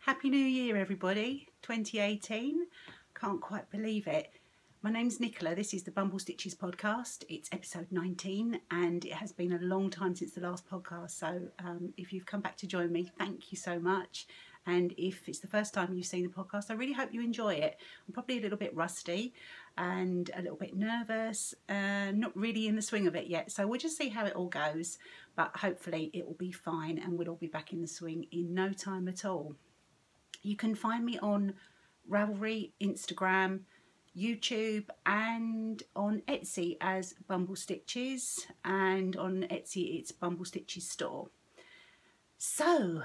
Happy New Year everybody, 2018. Can't quite believe it. My name's Nicola, this is the Bumble Stitches podcast. It's episode 19 and it has been a long time since the last podcast, so if you've come back to join me, thank you so much. And if it's the first time you've seen the podcast, I really hope you enjoy it. I'm probably a little bit rusty and a little bit nervous, not really in the swing of it yet, so we'll just see how it all goes, but hopefully it will be fine and we'll all be back in the swing in no time at all. You can find me on Ravelry, Instagram, YouTube and on Etsy as Bumble Stitches, and on Etsy it's Bumble Stitches Store. So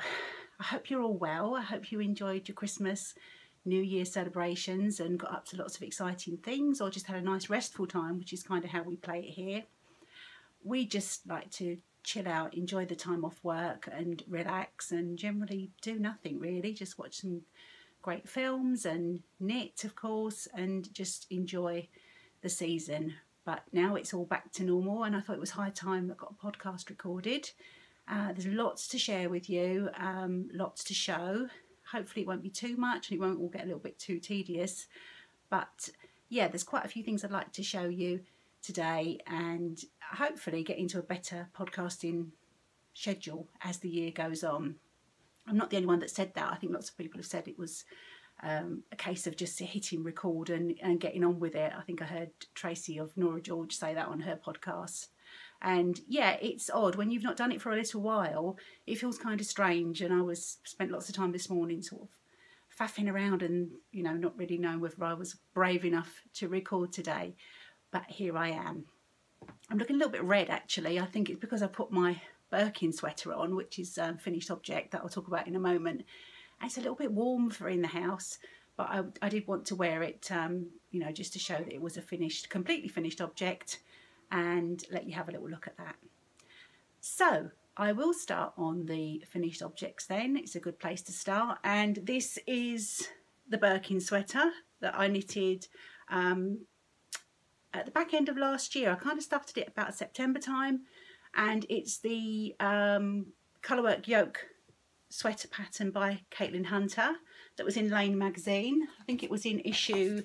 I hope you're all well. I hope you enjoyed your Christmas, New Year celebrations and got up to lots of exciting things, or just had a nice restful time, which is kind of how we play it here. We just like to chill out, enjoy the time off work and relax and generally do nothing really, just watch some great films and knit of course and just enjoy the season. But now it's all back to normal and I thought it was high time that I got a podcast recorded. There's lots to share with you, lots to show. Hopefully it won't be too much and it won't all get a little bit too tedious, but yeah, there's quite a few things I'd like to show you today and hopefully get into a better podcasting schedule as the year goes on. I'm not the only one that said that. I think lots of people have said it was a case of just hitting record and getting on with it. I think I heard Tracy of Nora George say that on her podcast. And yeah, it's odd when you've not done it for a little while. It feels kind of strange, and I spent lots of time this morning sort of faffing around and not really knowing whether I was brave enough to record today. But here I am. I'm looking a little bit red actually. I think it's because I put my Birkin sweater on, which is a finished object that I'll talk about in a moment. And it's a little bit warm for in the house, but I did want to wear it, just to show that it was a completely finished object, and let you have a little look at that. So I will start on the finished objects then. It's a good place to start, and this is the Birkin sweater that I knitted at the back end of last year. I kind of started it about September time, and it's the colourwork yoke sweater pattern by Caitlin Hunter that was in Lane magazine. I think it was in issue,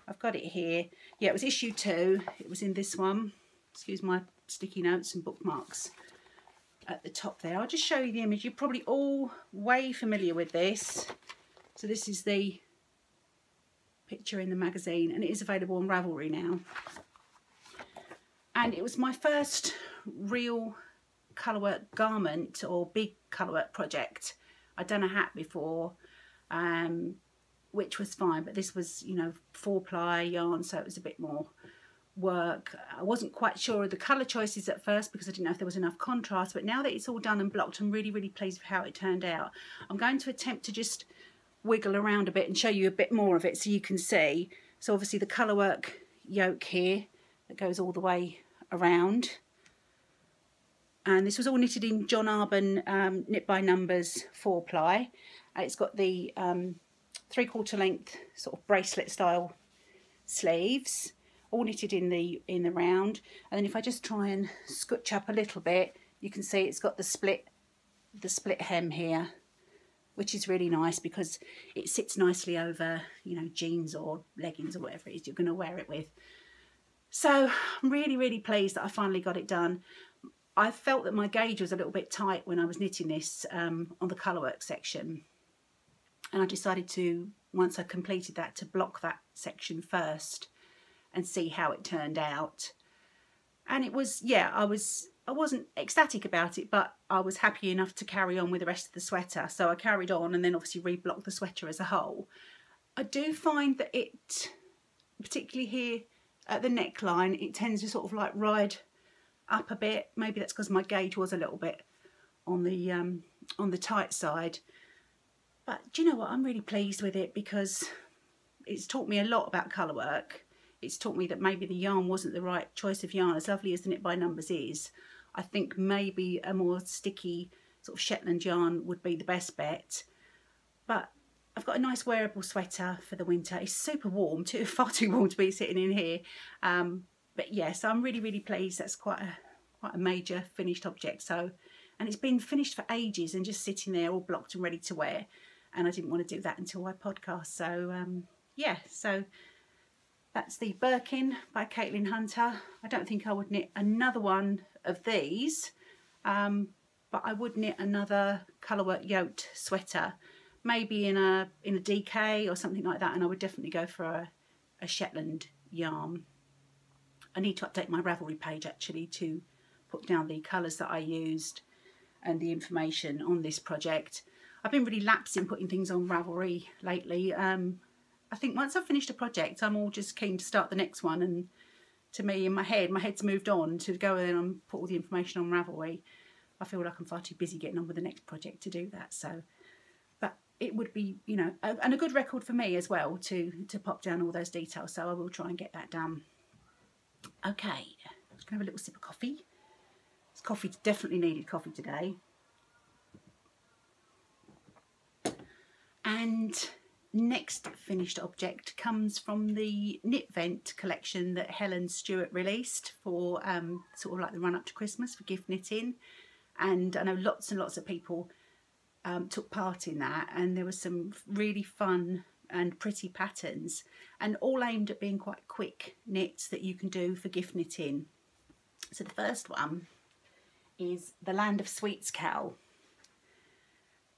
I've got it here, yeah, it was issue 2. It was in this one. Excuse my sticky notes and bookmarks at the top there. I'll just show you the image. You're probably all way familiar with this. So this is the picture in the magazine, and it is available on Ravelry now. And it was my first real colourwork garment or big colourwork project. I'd done a hat before, which was fine, but this was 4-ply yarn, so it was a bit more work. I wasn't quite sure of the colour choices at first because I didn't know if there was enough contrast, but now that it's all done and blocked, I'm really pleased with how it turned out. I'm going to attempt to just wiggle around a bit and show you a bit more of it so you can see. So obviously the colourwork yoke here that goes all the way around, and this was all knitted in John Arbon Knit by Numbers 4-ply. It's got the 3/4 length sort of bracelet style sleeves, all knitted in the round. And then if I just try and scooch up a little bit, you can see it's got the split hem here, which is really nice because it sits nicely over jeans or leggings or whatever it is you're going to wear it with. So I'm really pleased that I finally got it done. I felt that my gauge was a little bit tight when I was knitting this on the colourwork section, and I decided to, once I completed that, to block that section first and see how it turned out. And it was, yeah, I wasn't ecstatic about it, but I was happy enough to carry on with the rest of the sweater. So I carried on and then obviously reblocked the sweater as a whole. I do find that it, particularly here at the neckline, it tends to sort of like ride up a bit. Maybe that's because my gauge was a little bit on the tight side. But do you know what? I'm really pleased with it because it's taught me a lot about colourwork. It's taught me that maybe the yarn wasn't the right choice of yarn. As lovely as the Knit by Numbers is, I think maybe a more sticky sort of Shetland yarn would be the best bet. But I've got a nice wearable sweater for the winter. It's super warm, far too warm to be sitting in here. But yes, I'm really pleased. That's quite a major finished object. So, and it's been finished for ages and just sitting there all blocked and ready to wear. and I didn't want to do that until I podcast. So yeah, so that's the Birkin by Caitlin Hunter. I don't think I would knit another one of these, but I would knit another colourwork yoked sweater, maybe in a DK or something like that, and I would definitely go for a Shetland yarn. I need to update my Ravelry page actually to put down the colours that I used and the information on this project. I've been really lax in putting things on Ravelry lately. I think once I've finished a project, I'm all just keen to start the next one, and to me, in my head's moved on to go in and put all the information on Ravelry. I feel like I'm far too busy getting on with the next project to do that. So, but it would be, you know, and a good record for me as well to pop down all those details. So I will try and get that done. Okay, I'm just gonna have a little sip of coffee. This coffee definitely needed coffee today. And next finished object comes from the Knit Vent collection that Helen Stewart released for sort of like the run up to Christmas for gift knitting, and I know lots and lots of people took part in that, and there were some really fun and pretty patterns, and all aimed at being quite quick knits that you can do for gift knitting. So the first one is the Land of Sweets cowl,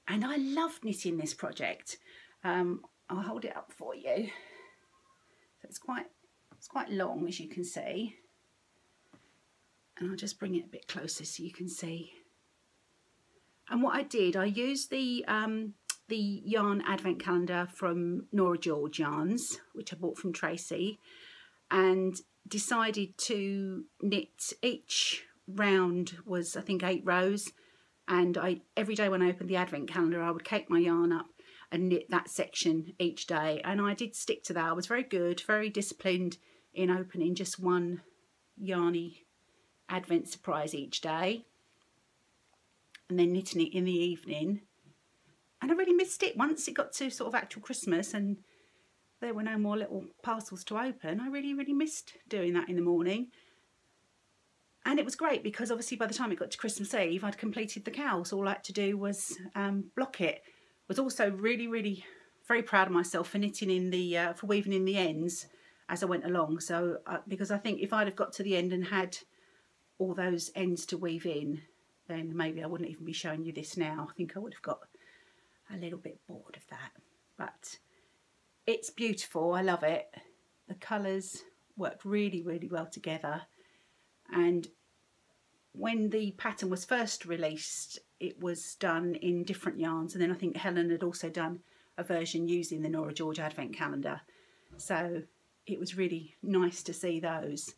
and I loved knitting this project. I'll hold it up for you. So it's quite long, as you can see, and I'll just bring it a bit closer so you can see. And what I did, I used the yarn advent calendar from Nora George Yarns, which I bought from Tracy, and decided to knit, each round was I think 8 rows, and every day when I opened the advent calendar I would cake my yarn up and knit that section each day, and I did stick to that. I was very good, very disciplined in opening just one yarny advent surprise each day and then knitting it in the evening. And I really missed it once it got to sort of actual Christmas and there were no more little parcels to open. I really missed doing that in the morning. And it was great because obviously by the time it got to Christmas Eve, I'd completed the cowl. So all I had to do was block it. Was also really very proud of myself for knitting in the, for weaving in the ends as I went along. So because I think if I'd have got to the end and had all those ends to weave in, then maybe I wouldn't even be showing you this now. I think I would have got a little bit bored of that. But it's beautiful, I love it. The colours work really well together. And when the pattern was first released, it was done in different yarns, and then I think Helen had also done a version using the Nora George Advent Calendar. So it was really nice to see those.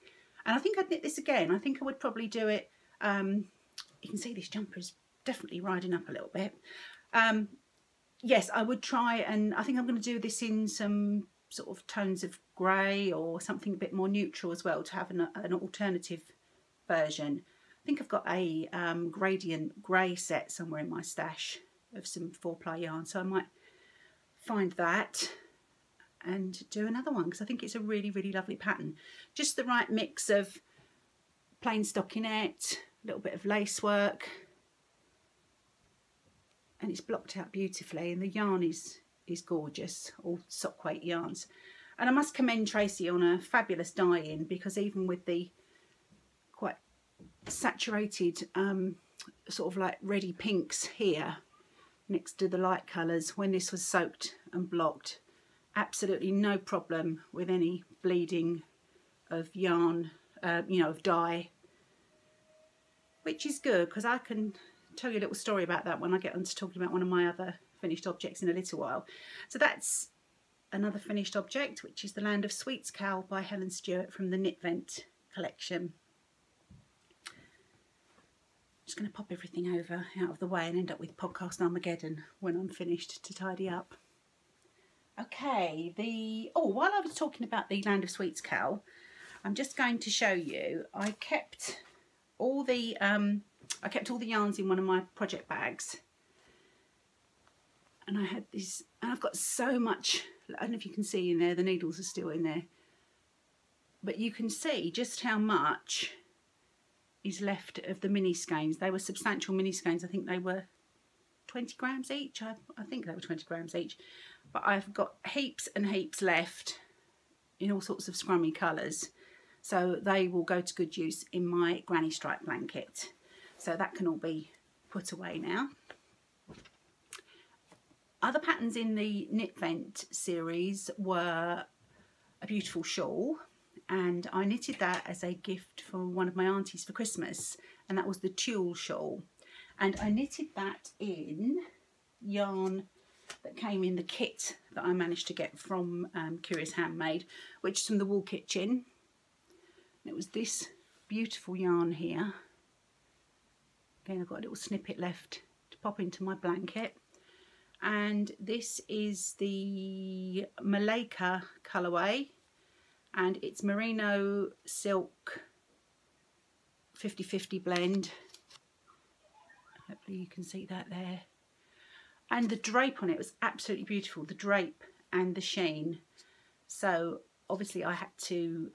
And I think I'd knit this again. I think I would probably do it. You can see this jumper is definitely riding up a little bit. Yes, I would try, and I think I'm going to do this in some sort of tones of grey or something a bit more neutral as well, to have an alternative version. I think I've got a gradient grey set somewhere in my stash of some 4-ply yarn, so I might find that and do another one, because I think it's a really lovely pattern. Just the right mix of plain stockinette, a little bit of lace work, and it's blocked out beautifully, and the yarn is gorgeous, all sock weight yarns. And I must commend Tracy on a fabulous dye-in, because even with the quite saturated sort of like reddy pinks here next to the light colours, when this was soaked and blocked, absolutely no problem with any bleeding of yarn, you know, of dye, which is good, because I can tell you a little story about that when I get on to talking about one of my other finished objects in a little while. So that's another finished object, which is the Land of Sweets cowl by Helen Stewart from the Knit Vent collection. I'm just going to pop everything over out of the way and end up with podcast Armageddon when I'm finished to tidy up. Okay, while I was talking about the Land of Sweets cowl, I'm just going to show you, I kept all the yarns in one of my project bags, and I had this, and I've got so much, I don't know if you can see in there, the needles are still in there, but you can see just how much is left of the mini skeins. They were substantial mini skeins. I think they were 20 grams each. I think they were 20 grams each, but I've got heaps and heaps left in all sorts of scrummy colours, so they will go to good use in my granny stripe blanket. So that can all be put away now. Other patterns in the Knit Vent series were a beautiful shawl, and I knitted that as a gift for one of my aunties for Christmas, and that was the tulle shawl. And I knitted that in yarn that came in the kit that I managed to get from Curious Handmade, which is from the Wool Kitchen. And it was this beautiful yarn here. Again, I've got a little snippet left to pop into my blanket. And this is the Malika colourway, and it's merino silk 50-50 blend. Hopefully you can see that there. And the drape on it was absolutely beautiful, the drape and the sheen. So obviously I had to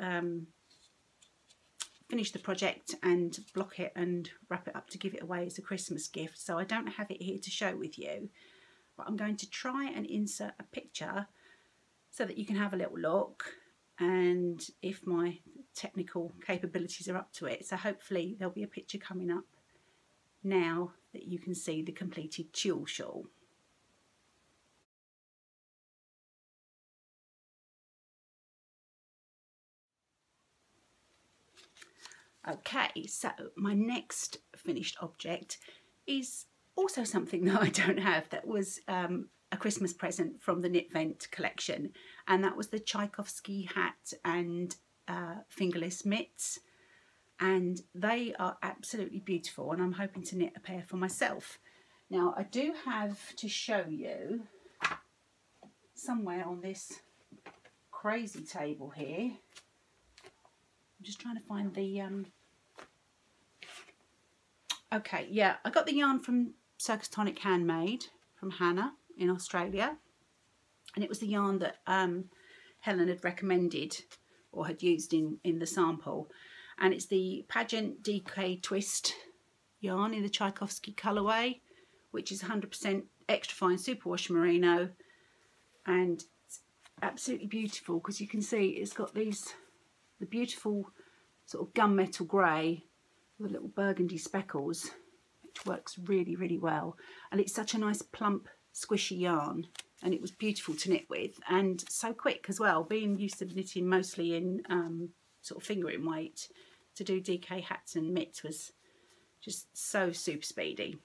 finish the project and block it and wrap it up to give it away as a Christmas gift. So I don't have it here to show with you, but I'm going to try and insert a picture so that you can have a little look, and if my technical capabilities are up to it. So hopefully there'll be a picture coming up now that you can see the completed tulle shawl. Okay, so my next finished object is also something that I don't have, that was a Christmas present from the Knit Vent collection, and that was the Tchaikovsky hat and fingerless mitts, and they are absolutely beautiful, and I'm hoping to knit a pair for myself. Now I do have to show you somewhere on this crazy table here. I'm just trying to find the okay, yeah, I got the yarn from Circus Tonic Handmade from Hannah in Australia, and it was the yarn that Helen had recommended or had used in the sample, and it's the Pageant DK Twist yarn in the Tchaikovsky colourway, which is 100% extra fine superwash merino, and it's absolutely beautiful because you can see it's got the beautiful sort of gunmetal grey with little burgundy speckles, which works really, really well. And it's such a nice plump squishy yarn, and it was beautiful to knit with, and so quick as well. Being used to knitting mostly in sort of fingering weight, to do DK hats and mitts was just so super speedy.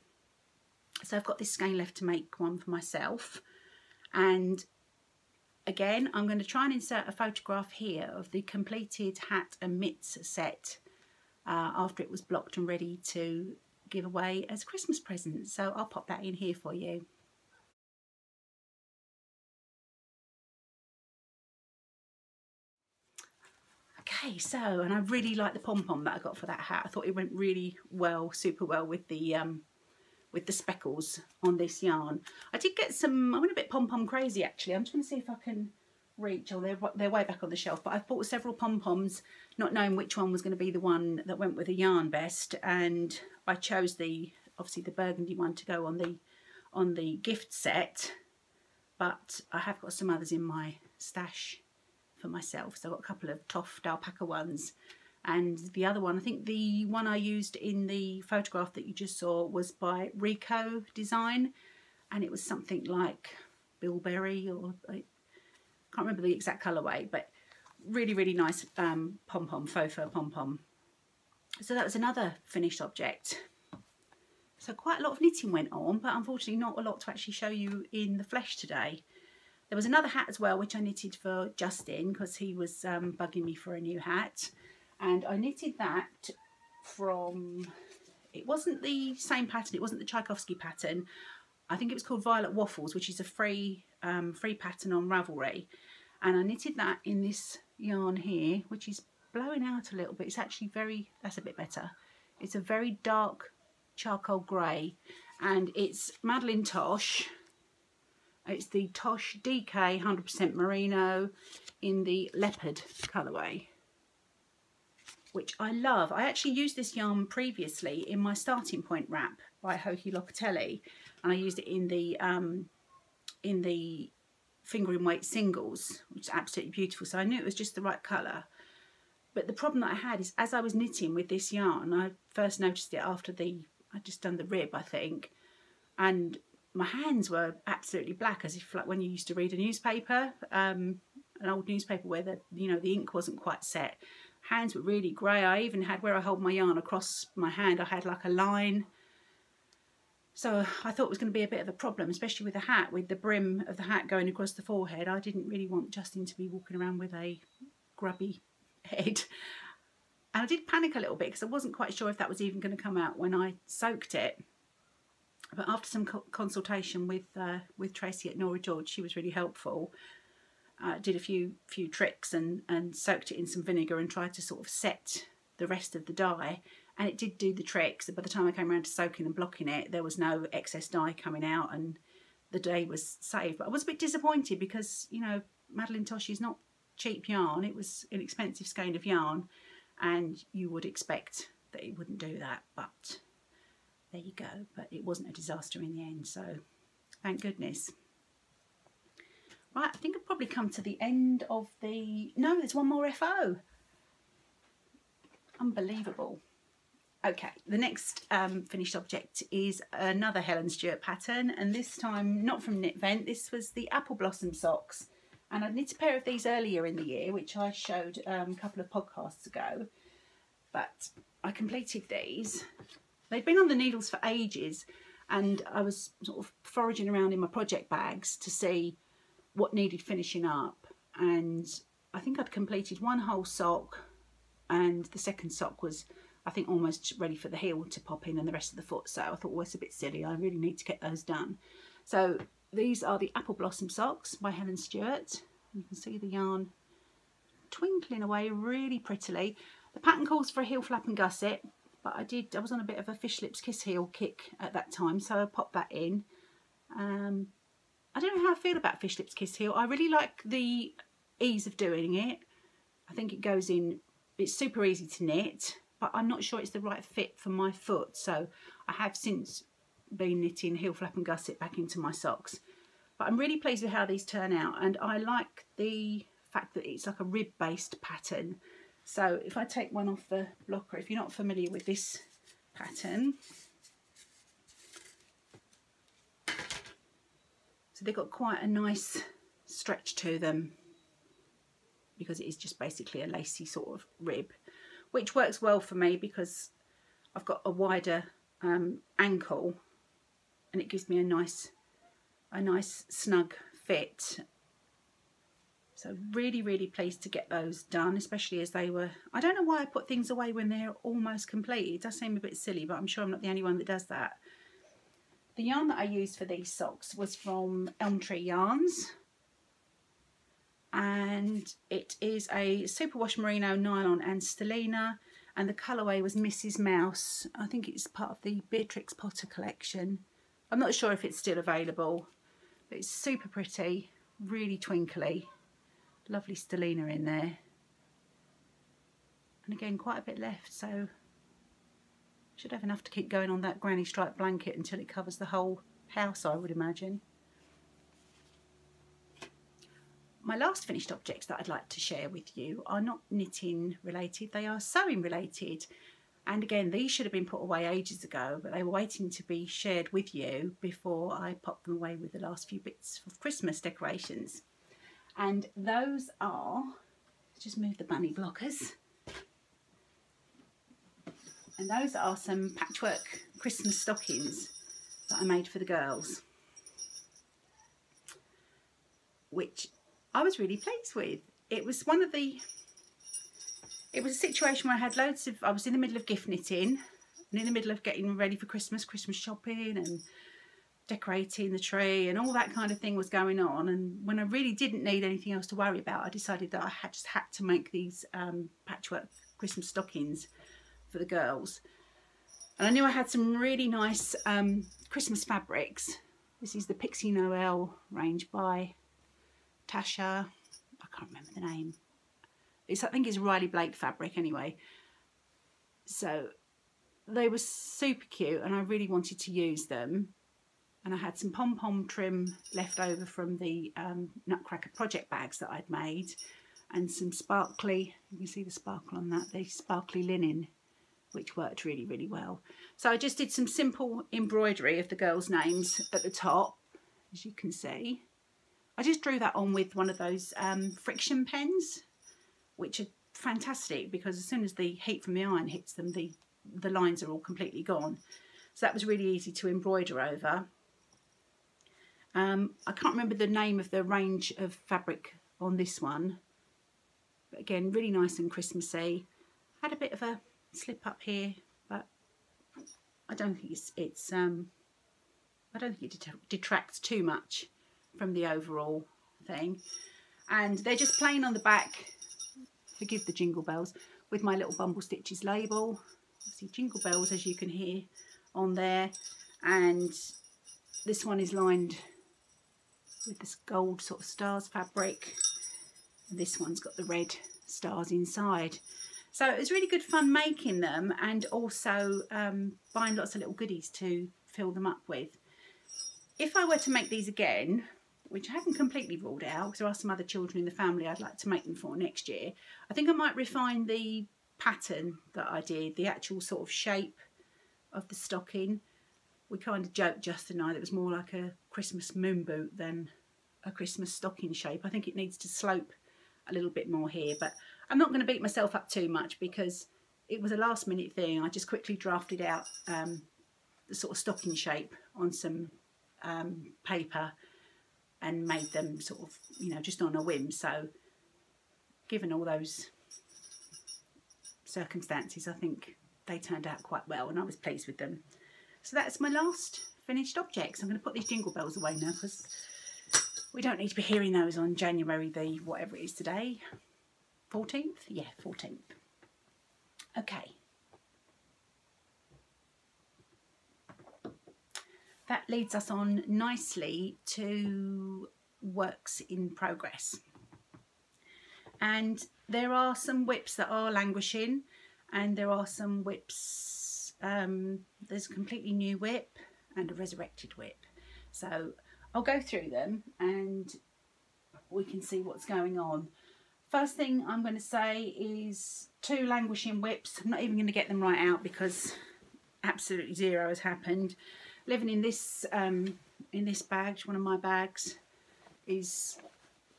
So I've got this skein left to make one for myself, and again I'm going to try and insert a photograph here of the completed hat and mitts set after it was blocked and ready to give away as a Christmas present. So I'll pop that in here for you. Okay, so, and I really like the pom-pom that I got for that hat. I thought it went really well, super well with the speckles on this yarn. I did get some, I went a bit pom-pom crazy actually. I'm just going to see if I can reach, or they're way back on the shelf, but I've bought several pom-poms not knowing which one was going to be the one that went with the yarn best, and I chose obviously the burgundy one to go on the gift set, but I have got some others in my stash for myself. So I've got a couple of Toft alpaca ones, and the other one, I think the one I used in the photograph that you just saw was by Rico Design, and it was something like bilberry, or I can't remember the exact colourway, but really, really nice pom-pom, faux fur pom-pom. So that was another finished object. So quite a lot of knitting went on, but unfortunately not a lot to actually show you in the flesh today. There was another hat as well, which I knitted for Justin because he was bugging me for a new hat. And I knitted that from, it wasn't the same pattern, it wasn't the Tchaikovsky pattern. I think it was called Violet Waffles, which is a free pattern on Ravelry. And I knitted that in this yarn here, which is blowing out a little bit. It's actually that's a bit better. It's a very dark charcoal grey, and it's Madeline Tosh. It's the Tosh DK 100% merino in the leopard colourway, which I love. I actually used this yarn previously in my starting point wrap by Hoki Locatelli, and I used it in the fingering weight singles, which is absolutely beautiful. So I knew it was just the right colour. But the problem that I had is, as I was knitting with this yarn, I first noticed it after I'd just done the rib, I think, and my hands were absolutely black, as if like when you used to read a newspaper, an old newspaper where the ink wasn't quite set. Hands were really grey. I even had, where I hold my yarn across my hand, I had like a line. So I thought it was going to be a bit of a problem, especially with the hat, with the brim of the hat going across the forehead. I didn't really want Justin to be walking around with a grubby head. And I did panic a little bit because I wasn't quite sure if that was even going to come out when I soaked it. But after some consultation with Tracy at Nora George, she was really helpful. Did a few tricks and soaked it in some vinegar and tried to sort of set the rest of the dye, and it did do the trick. So by the time I came around to soaking and blocking it, there was no excess dye coming out and the day was saved. But I was a bit disappointed because, you know, Madeline Tosh is not cheap yarn. It was an expensive skein of yarn, and you would expect that it wouldn't do that, but there you go. But it wasn't a disaster in the end, so thank goodness. Right, I think I've probably come to the end of no, there's one more FO. Unbelievable. Okay, the next finished object is another Helen Stewart pattern, and this time not from Knit Vent. This was the Apple Blossom socks, and I knit a pair of these earlier in the year, which I showed a couple of podcasts ago, but I completed these. They'd been on the needles for ages, and I was sort of foraging around in my project bags to see what needed finishing up, and I think I'd completed one whole sock, and the second sock was, I think, almost ready for the heel to pop in and the rest of the foot. So I thought, well, it's a bit silly, I really need to get those done. So these are the Apple Blossom socks by Helen Stewart. You can see the yarn twinkling away really prettily. The pattern calls for a heel flap and gusset, but I was on a bit of a fish lips kiss heel kick at that time, so I popped that in. I don't know how I feel about fish lips kiss heel. I really like the ease of doing it. I think it goes in, it's super easy to knit, but I'm not sure it's the right fit for my foot. So I have since been knitting heel flap and gusset back into my socks. But I'm really pleased with how these turn out, and I like the fact that it's like a rib based pattern. So if I take one off the blocker, if you're not familiar with this pattern, so they've got quite a nice stretch to them because it is just basically a lacy sort of rib, which works well for me because I've got a wider ankle, and it gives me a nice snug fit. So really pleased to get those done, especially as they were, I don't know why I put things away when they're almost complete. It does seem a bit silly, but I'm sure I'm not the only one that does that. The yarn that I used for these socks was from Elm Tree Yarns, and it is a superwash merino, nylon and stellina, and the colourway was Mrs. Mouse. I think it's part of the Beatrix Potter collection. I'm not sure if it's still available, but it's super pretty, really twinkly, lovely stellina in there, and again quite a bit left, so should have enough to keep going on that granny stripe blanket until it covers the whole house, I would imagine. My last finished objects that I'd like to share with you are not knitting related, they are sewing related. And again, these should have been put away ages ago, but they were waiting to be shared with you before I popped them away with the last few bits of Christmas decorations. And those are, let's just move the bunny blockers. And those are some patchwork Christmas stockings that I made for the girls, which I was really pleased with. It was it was a situation where I had I was in the middle of gift knitting and in the middle of getting ready for Christmas shopping and decorating the tree and all that kind of thing was going on. And when I really didn't need anything else to worry about, I decided that I just had to make these patchwork Christmas stockings for the girls. And I knew I had some really nice Christmas fabrics. This is the Pixie Noel range by Tasha, I can't remember the name. I think it's Riley Blake fabric anyway. So they were super cute and I really wanted to use them. And I had some pom-pom trim left over from the Nutcracker project bags that I'd made, and some sparkly, you can see the sparkle on that, the sparkly linen, which worked really, really well. So I just did some simple embroidery of the girls' names at the top, as you can see. I just drew that on with one of those friction pens, which are fantastic because as soon as the heat from the iron hits them, the lines are all completely gone. So that was really easy to embroider over. I can't remember the name of the range of fabric on this one, but again, really nice and Christmassy. Had a bit of a slip up here, but I don't think I don't think it detracts too much from the overall thing. And they're just plain on the back, forgive the jingle bells, with my little Bumble Stitches label. See jingle bells, as you can hear on there, and this one is lined with this gold sort of stars fabric, and this one's got the red stars inside. So it was really good fun making them, and also buying lots of little goodies to fill them up with. If I were to make these again, which I haven't completely ruled out because there are some other children in the family I'd like to make them for next year, I think I might refine the pattern that I did, the actual sort of shape of the stocking. We kind of joked, Justin and I, that it was more like a Christmas moon boot than a Christmas stocking shape. I think it needs to slope a little bit more here, but I'm not going to beat myself up too much because it was a last minute thing. I just quickly drafted out the sort of stocking shape on some paper and made them sort of, you know, just on a whim. So given all those circumstances, I think they turned out quite well and I was pleased with them. So that's my last finished objects. I'm going to put these jingle bells away now because we don't need to be hearing those on January the whatever it is today, 14th? Yeah, 14th. Okay. That leads us on nicely to works in progress. And there are some whips that are languishing, and there are some whips, there's a completely new whip and a resurrected whip. So I'll go through them and we can see what's going on. First thing I'm going to say is 2 languishing whips. I'm not even going to get them right out because absolutely zero has happened. Living in this bag, one of my bags, is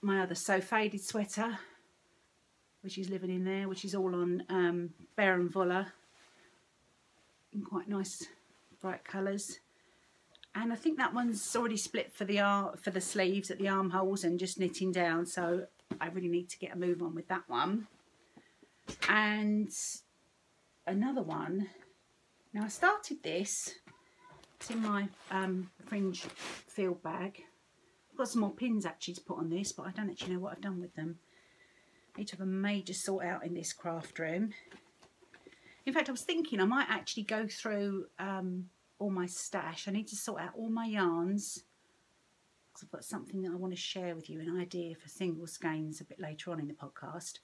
my other So Faded sweater, which is living in there, which is all on Bear and Voller in quite nice bright colours. And I think that one's already split for the sleeves at the armholes and just knitting down, so I really need to get a move on with that one. And another one, now I started this, it's in my fringe field bag. I've got some more pins actually to put on this, but I don't actually know what I've done with them. I need to have a major sort out in this craft room. In fact, I was thinking I might actually go through all my stash. I need to sort out all my yarns because I've got something that I want to share with you, an idea for single skeins a bit later on in the podcast.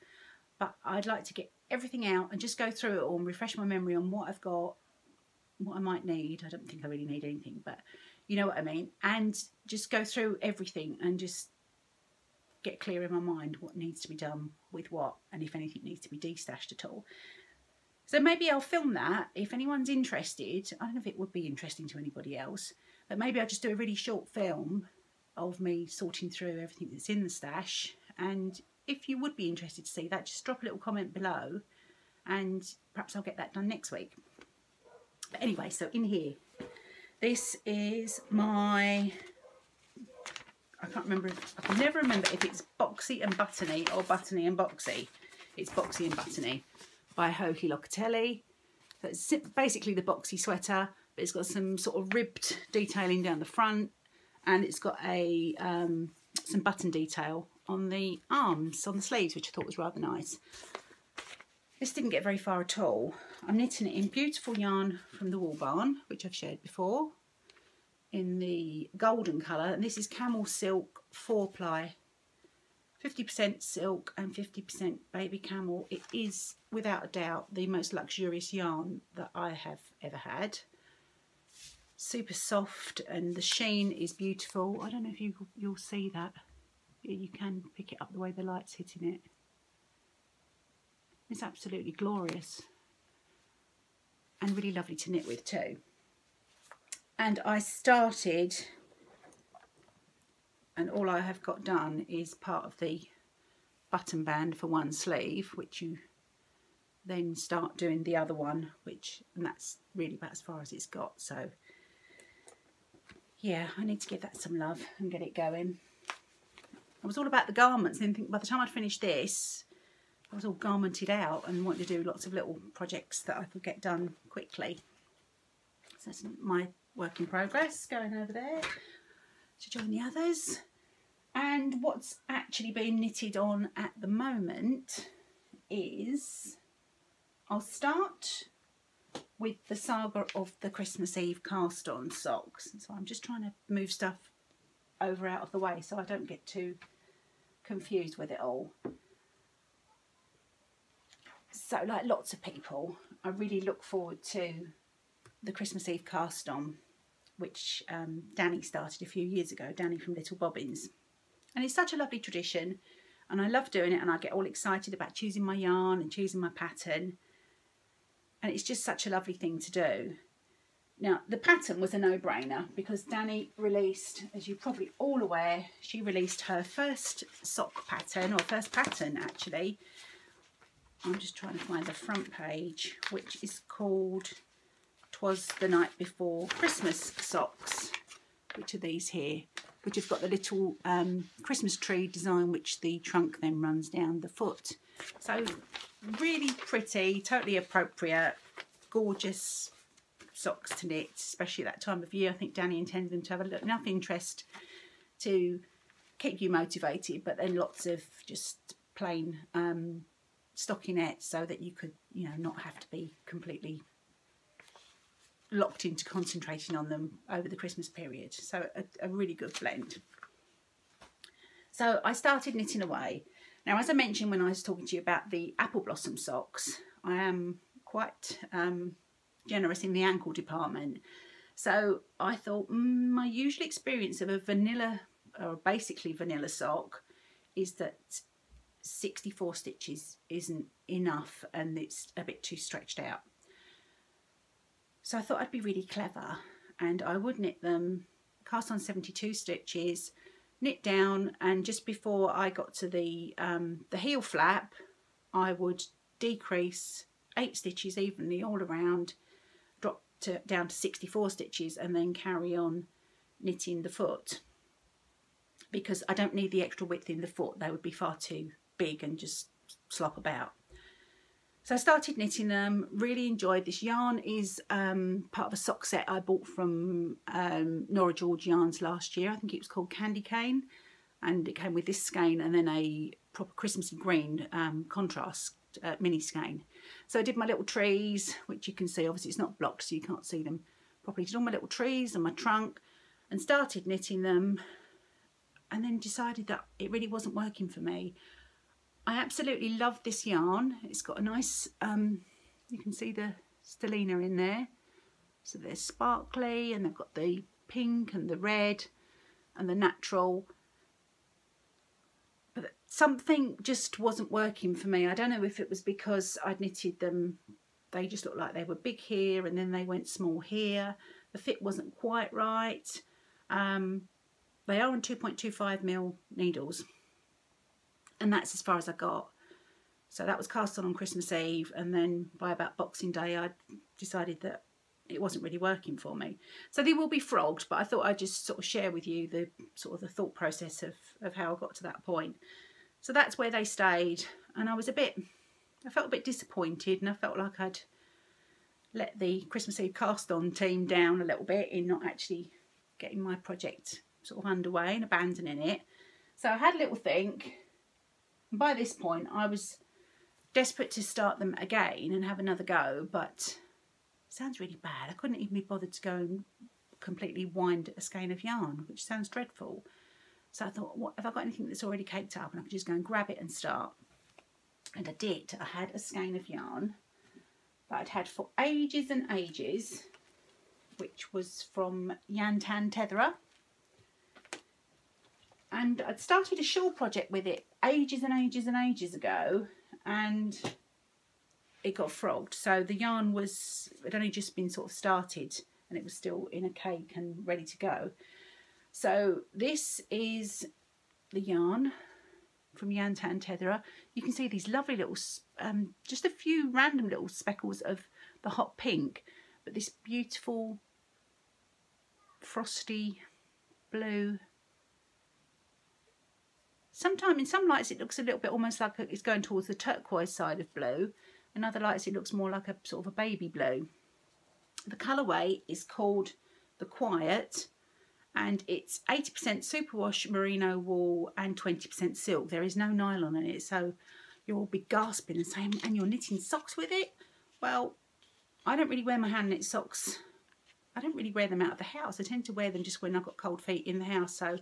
But I'd like to get everything out and just go through it all and refresh my memory on what I've got, what I might need. I don't think I really need anything, but you know what I mean. And just go through everything and just get clear in my mind what needs to be done with what, and if anything needs to be destashed at all. So maybe I'll film that if anyone's interested. I don't know if it would be interesting to anybody else, but maybe I'll just do a really short film of me sorting through everything that's in the stash. And if you would be interested to see that, just drop a little comment below and perhaps I'll get that done next week. But anyway, so in here, this is my, I can't remember, I can never remember if it's Boxy and Buttony or Buttony and Boxy. It's Boxy and Buttony by Hohi Locatelli. So it's basically the boxy sweater, but it's got some sort of ribbed detailing down the front, and it's got a some button detail on the arms, on the sleeves, which I thought was rather nice. This didn't get very far at all. I'm knitting it in beautiful yarn from the Wool Barn, which I've shared before, in the golden colour, and this is camel silk 4-ply 50% silk and 50% baby camel. It is without a doubt the most luxurious yarn that I have ever had. Super soft, and the sheen is beautiful. I don't know if you'll see that. You can pick it up the way the light's hitting it. It's absolutely glorious and really lovely to knit with too. And I started, and all I have got done is part of the button band for one sleeve, which you then start doing the other one, and that's really about as far as it's got. So yeah, I need to give that some love and get it going. I was all about the garments, and by the time I'd finished this, I was all garmented out and wanted to do lots of little projects that I could get done quickly. So that's my work in progress, going over there to join the others. And what's actually being knitted on at the moment is, I'll start with the saga of the Christmas Eve cast on socks. So I'm just trying to move stuff over out of the way so I don't get too confused with it all. So like lots of people, I really look forward to the Christmas Eve cast on, which Danny started a few years ago, Danny from Little Bobbins. And it's such a lovely tradition, and I love doing it, and I get all excited about choosing my yarn and choosing my pattern. And it's just such a lovely thing to do. Now, the pattern was a no-brainer because Danny released, as you're probably all aware, she released her first sock pattern, or first pattern actually. I'm just trying to find the front page, which is called "'Twas the Night Before Christmas Socks," which are these here, which have got the little Christmas tree design, which the trunk then runs down the foot. So really pretty, totally appropriate, gorgeous socks to knit, especially that time of year. I think Danny intended them to have enough interest to keep you motivated, but then lots of just plain stockinette, so that you could, you know, not have to be completely locked into concentrating on them over the Christmas period. So a really good blend. So I started knitting away. Now, as I mentioned when I was talking to you about the apple blossom socks, I am quite generous in the ankle department. So I thought my usual experience of a vanilla, or basically vanilla sock, is that 64 stitches isn't enough and it's a bit too stretched out. So I thought I'd be really clever, and I would knit them, cast on 72 stitches, knit down, and just before I got to the heel flap, I would decrease 8 stitches evenly all around, drop down to 64 stitches, and then carry on knitting the foot, because I don't need the extra width in the foot. They would be far too big and just slop about. So I started knitting them, really enjoyed this. Yarn is part of a sock set I bought from Nora George Yarns last year. I think it was called Candy Cane, and it came with this skein and then a proper Christmassy green contrast mini skein. So I did my little trees, which you can see, obviously it's not blocked so you can't see them properly. Did all my little trees and my trunk and started knitting them, and then decided that it really wasn't working for me. I absolutely love this yarn. It's got a nice, you can see the stellina in there. So they're sparkly, and they've got the pink and the red and the natural. But something just wasn't working for me. I don't know if it was because I'd knitted them, they just looked like they were big here and then they went small here. The fit wasn't quite right. They are on 2.25mm needles, and that's as far as I got. So that was cast on Christmas Eve, and then by about Boxing Day I decided that it wasn't really working for me. So they will be frogged, but I thought I'd just sort of share with you the sort of the thought process of how I got to that point. So that's where they stayed, and I felt a bit disappointed, and I felt like I'd let the Christmas Eve cast on team down a little bit in not actually getting my project sort of underway and abandoning it. So I had a little think, and by this point I was desperate to start them again and have another go, but it sounds really bad. I couldn't even be bothered to go and completely wind a skein of yarn, which sounds dreadful. So I thought, what, have I got anything that's already caked up? And I could just go and grab it and start. And I did. I had a skein of yarn that I'd had for ages and ages, which was from Yantan Tetherer. And I'd started a shawl project with it ages and ages and ages ago, and it got frogged. So the yarn had only just been sort of started, and it was still in a cake and ready to go. So this is the yarn from Yantan Tetherer. You can see these lovely little, just a few random little speckles of the hot pink, but this beautiful frosty blue. Sometimes in some lights it looks a little bit almost like it's going towards the turquoise side of blue. In other lights it looks more like a sort of a baby blue. The colourway is called the Quiet, and it's 80% superwash merino wool and 20% silk. There is no nylon in it, so you'll all be gasping and saying, and you're knitting socks with it? Well, I don't really wear my hand knit socks. I don't really wear them out of the house. I tend to wear them just when I've got cold feet in the house, so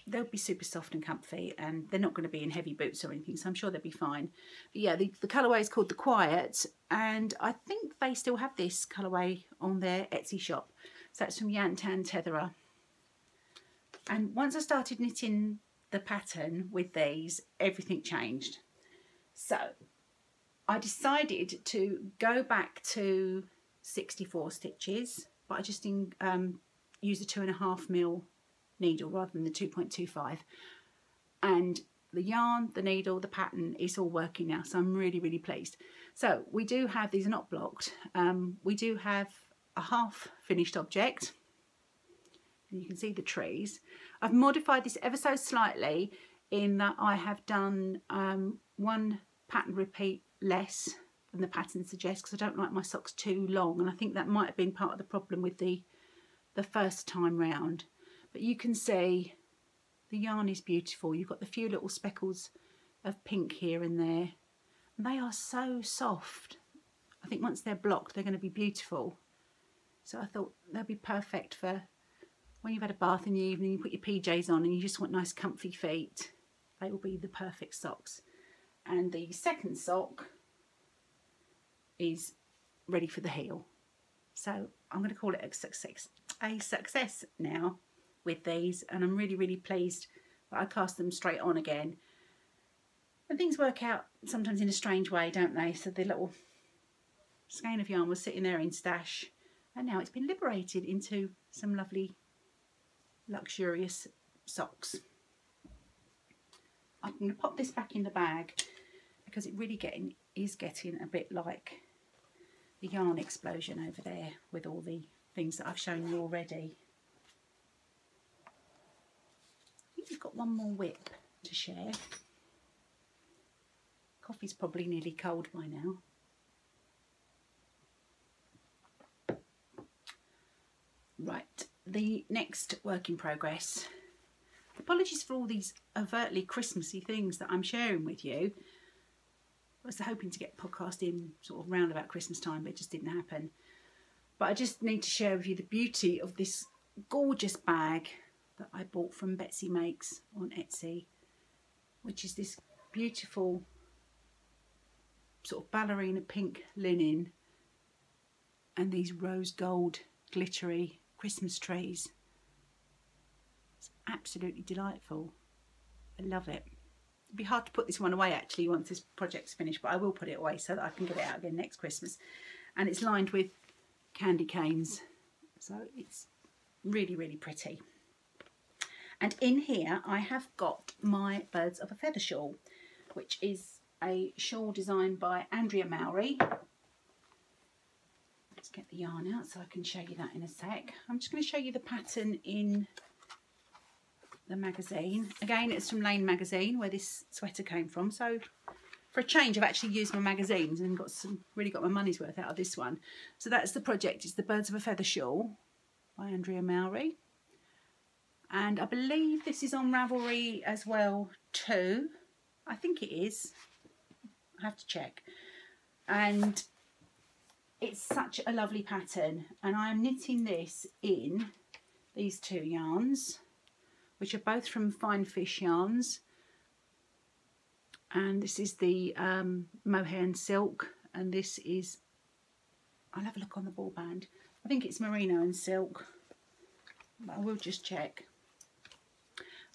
they'll be super soft and comfy, and they're not going to be in heavy boots or anything, so I'm sure they'll be fine. But yeah, the colourway is called the Quiet, and I think they still have this colourway on their Etsy shop. So that's from Yantan Tetherer. And once I started knitting the pattern with these, everything changed. So I decided to go back to 64 stitches, but I just used a 2.5mm needle rather than the 2.25. And the yarn, the needle, the pattern is all working now, so I'm really, really pleased. So we do have, these are not blocked, we do have a half finished object, and you can see the trees. I've modified this ever so slightly in that I have done one pattern repeat less than the pattern suggests, because I don't like my socks too long, and I think that might have been part of the problem with the first time round. But you can see the yarn is beautiful. You've got the few little speckles of pink here and there, and they are so soft. I think once they're blocked they're going to be beautiful. So I thought they'll be perfect for when you've had a bath in the evening, you put your PJs on and you just want nice comfy feet. They will be the perfect socks. And the second sock is ready for the heel. So I'm going to call it a success now with these, and I'm really, really pleased that I cast them straight on again. And things work out sometimes in a strange way, don't they? So the little skein of yarn was sitting there in stash, and now it's been liberated into some lovely luxurious socks. I'm going to pop this back in the bag because it really is getting a bit like the yarn explosion over there with all the things that I've shown you already. I think we've got one more whip to share. Coffee's probably nearly cold by now. Right, the next work in progress. Apologies for all these overtly Christmassy things that I'm sharing with you. I was hoping to get a podcast in sort of round about Christmas time, but it just didn't happen. But I just need to share with you the beauty of this gorgeous bag that I bought from Betsy Makes on Etsy, which is this beautiful sort of ballerina pink linen and these rose gold glittery Christmas trees. It's absolutely delightful. I love it. It'd be hard to put this one away actually once this project's finished, but I will put it away so that I can get it out again next Christmas. And it's lined with candy canes, so it's really, really pretty. And in here I have got my Birds of a Feather shawl, which is a shawl designed by Andrea Mowry. Let's get the yarn out so I can show you that in a sec. I'm just going to show you the pattern in the magazine. Again, it's from Lane magazine where this sweater came from. So for a change, I've actually used my magazines and really got my money's worth out of this one. So that's the project. It's the Birds of a Feather shawl by Andrea Mowry. And I believe this is on Ravelry as well too. I think it is. I have to check. And it's such a lovely pattern, and I'm knitting this in these two yarns. which are both from Fine Fish Yarns. And this is the mohair and silk, and this is, I'll have a look on the ball band. I think it's merino and silk, but I will just check.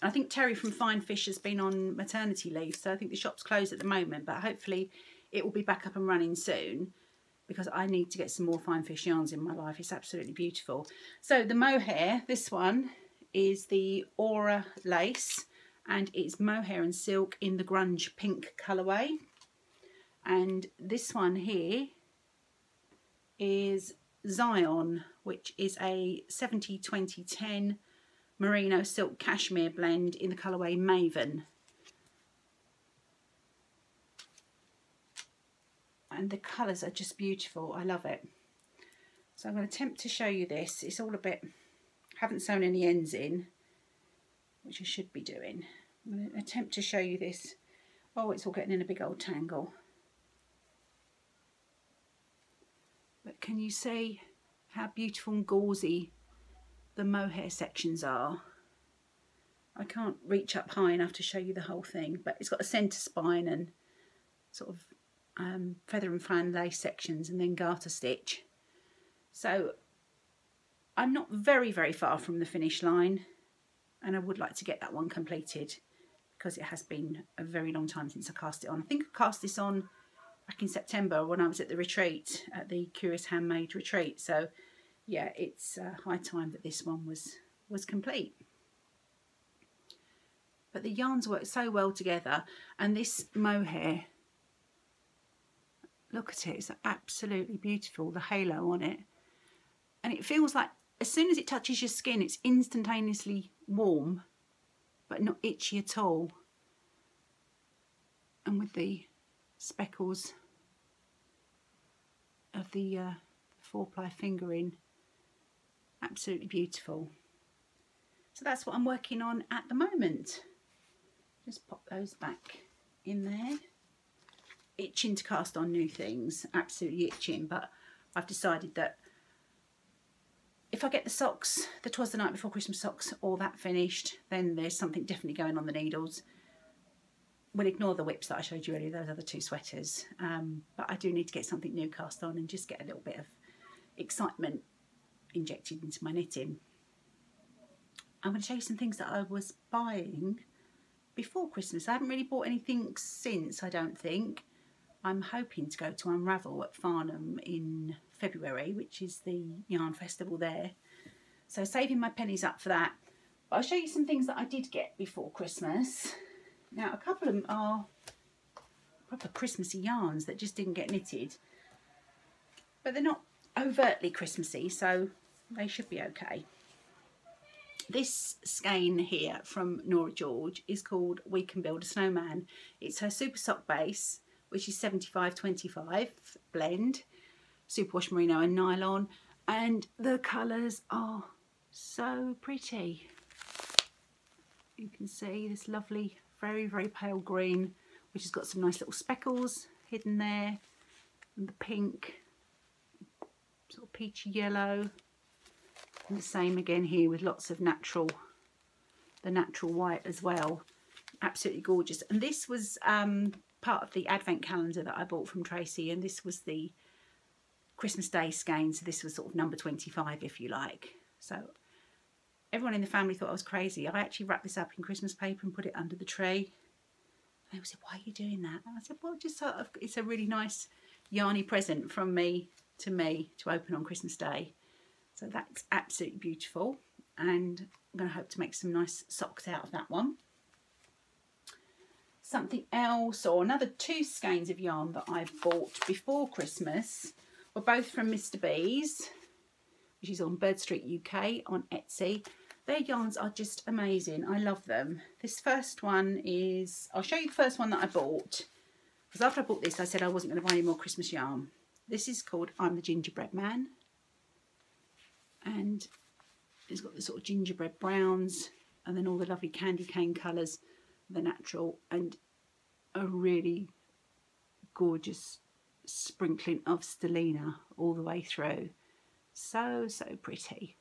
I think Terry from Fine Fish has been on maternity leave, so I think the shop's closed at the moment, but hopefully it will be back up and running soon, because I need to get some more Fine Fish yarns in my life. It's absolutely beautiful. So the mohair, this one is the Aura lace, and it's mohair and silk in the grunge pink colourway. And this one here is Zion, which is a 70-20-10 merino silk cashmere blend in the colourway Maven. And the colours are just beautiful. I love it. So I'm going to attempt to show you this. It's all a bit, haven't sewn any ends in, which I should be doing. I'm going to attempt to show you this. Oh, it's all getting in a big old tangle. But can you see how beautiful and gauzy the mohair sections are? I can't reach up high enough to show you the whole thing, but it's got a centre spine and sort of feather and fan lace sections, and then garter stitch. So I'm not very far from the finish line, and I would like to get that one completed because it has been a very long time since I cast it on. I think I cast this on back in September when I was at the retreat, at the Curious Handmade retreat. So yeah, it's high time that this one was complete. But the yarns work so well together, and this mohair, look at it, it's absolutely beautiful, the halo on it. And it feels like as soon as it touches your skin, it's instantaneously warm, but not itchy at all. And with the speckles of the 4-ply fingering, absolutely beautiful. So that's what I'm working on at the moment. Just pop those back in there. Itching to cast on new things, absolutely itching, but I've decided that if I get the socks, the 'Twas the Night Before Christmas socks, all that finished, then there's something definitely going on the needles. We'll ignore the whips that I showed you earlier, those other 2 sweaters, but I do need to get something new cast on and just get a little bit of excitement injected into my knitting. I'm going to show you some things that I was buying before Christmas. I haven't really bought anything since, I don't think. I'm hoping to go to Unravel at Farnham in February, which is the yarn festival there. So saving my pennies up for that. But I'll show you some things that I did get before Christmas. Now, a couple of them are proper Christmassy yarns that just didn't get knitted. But they're not overtly Christmassy, so they should be okay. This skein here from Nora George is called We Can Build a Snowman. It's her super sock base, which is 75-25 blend, superwash merino and nylon, and the colours are so pretty. You can see this lovely, very pale green, which has got some nice little speckles hidden there, and the pink, sort of peachy yellow, and the same again here with lots of natural white as well. Absolutely gorgeous. And this was part of the advent calendar that I bought from Tracy, and this was the Christmas Day skein, so this was sort of number 25 if you like. So everyone in the family thought I was crazy. I actually wrapped this up in Christmas paper and put it under the tree. And they said, "Why are you doing that?" And I said, well, just sort of, it's a really nice yarny present from me to open on Christmas Day. So that's absolutely beautiful, and I'm going to hope to make some nice socks out of that one. Something else, or another 2 skeins of yarn that I bought before Christmas, were both from Mr. B's, which is on Bird Street UK on Etsy. Their yarns are just amazing. I love them. This first one is, I'll show you the first one that I bought, because after I bought this I said I wasn't going to buy any more Christmas yarn. This is called I'm the Gingerbread Man, and it's got the sort of gingerbread browns and then all the lovely candy cane colours, the natural, and a really gorgeous sprinkling of stellina all the way through. So pretty.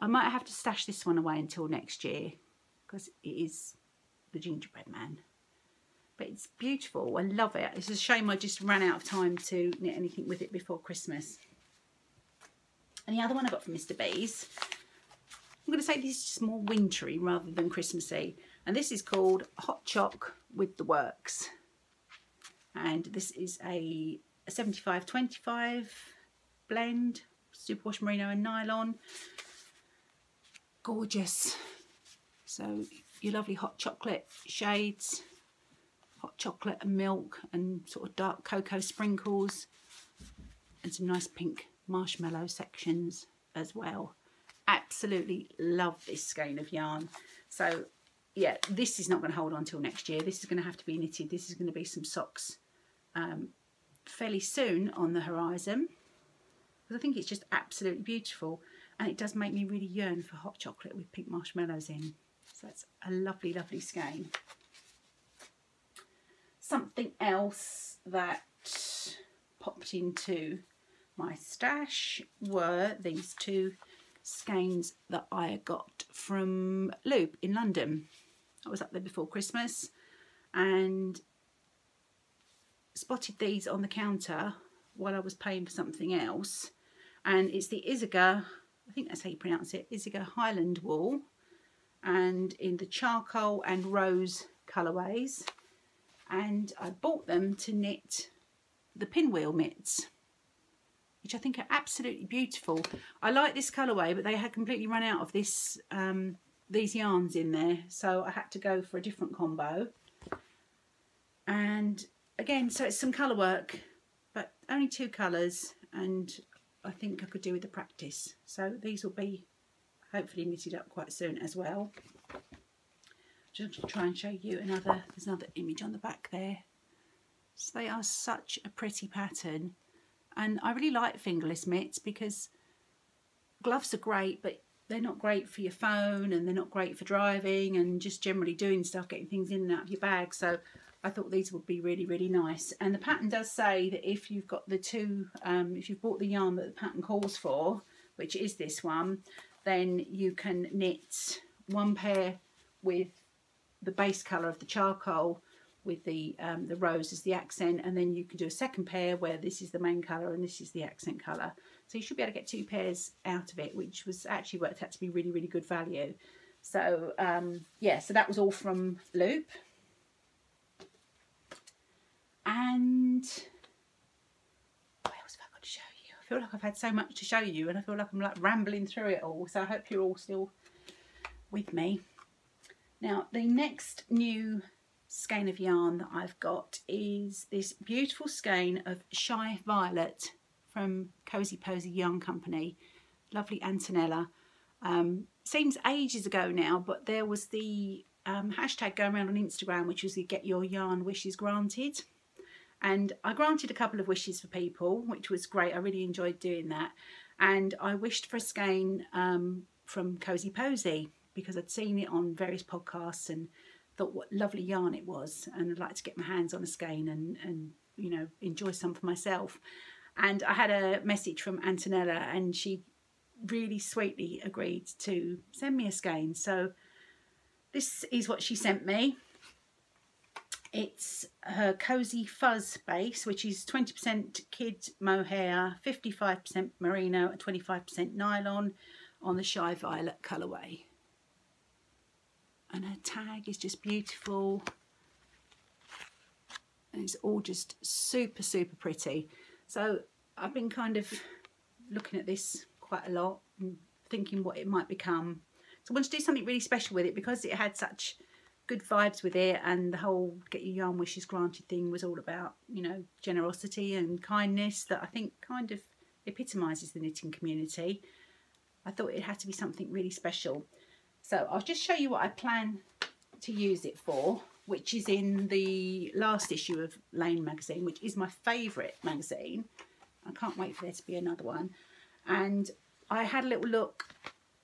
I might have to stash this one away until next year because it is the gingerbread man. But it's beautiful. I love it. It's a shame I just ran out of time to knit anything with it before Christmas. And the other one I got from Mr. B's, I'm going to say this is just more wintry rather than Christmassy. And this is called Hot Choc with the Works. And this is a 75-25 blend, superwash merino and nylon. Gorgeous. So your lovely hot chocolate shades, hot chocolate and milk and sort of dark cocoa sprinkles, and some nice pink marshmallow sections as well. Absolutely love this skein of yarn. So yeah, this is not going to hold on till next year. This is going to have to be knitted. This is going to be some socks fairly soon on the horizon, because I think it's just absolutely beautiful, and it does make me really yearn for hot chocolate with pink marshmallows in. So that's a lovely, lovely skein. Something else that popped into my stash were these two skeins that I got from Loop in London. I was up there before Christmas and spotted these on the counter while I was paying for something else, and it's the Isaga, I think that's how you pronounce it, Isaga Highland wool, and in the charcoal and rose colourways, and I bought them to knit the pinwheel mitts, which I think are absolutely beautiful. I like this colourway, but they had completely run out of this these yarns in there, so I had to go for a different combo. And again, so it's some colour work, but only 2 colours, and I think I could do with the practice. So these will be hopefully knitted up quite soon as well. Just to try and show you there's another image on the back there. So they are such a pretty pattern, and I really like fingerless mitts because gloves are great, but they're not great for your phone, and they're not great for driving and just generally doing stuff, getting things in and out of your bag. So I thought these would be really, really nice. And the pattern does say that if you've got the two, if you've bought the yarn that the pattern calls for, which is this one, then you can knit one pair with the base colour of the charcoal with the rose as the accent, and then you can do a second pair where this is the main colour and this is the accent colour. So you should be able to get 2 pairs out of it, which was actually worked out to be really, really good value. So yeah, so that was all from Loop. And what else have I got to show you? I feel like I've had so much to show you, and I feel like I'm like rambling through it all. So I hope you're all still with me. Now, the next new skein of yarn that I've got is this beautiful skein of Shy Violet from Cozy Posy Yarn Company. Lovely Antonella. Seems ages ago now, but there was the hashtag going around on Instagram, which was the Get Your Yarn Wishes Granted. And I granted a couple of wishes for people, which was great. I really enjoyed doing that. And I wished for a skein from Cozy Posy because I'd seen it on various podcasts and thought what lovely yarn it was. And I'd like to get my hands on a skein and you know, enjoy some for myself. And I had a message from Antonella, and she really sweetly agreed to send me a skein. So this is what she sent me. It's her Cozy Fuzz base, which is 20% kid mohair, 55% merino and 25% nylon on the Shy Violet colourway. And her tag is just beautiful. And it's all just super, super pretty. So I've been kind of looking at this quite a lot and thinking what it might become. So I want to do something really special with it because it had such good vibes with it, and the whole Get Your Yarn Wishes Granted thing was all about, you know, generosity and kindness that I think kind of epitomises the knitting community. I thought it had to be something really special. So I'll just show you what I plan to use it for, which is in the last issue of Lane magazine, which is my favourite magazine. I can't wait for there to be another one. And I had a little look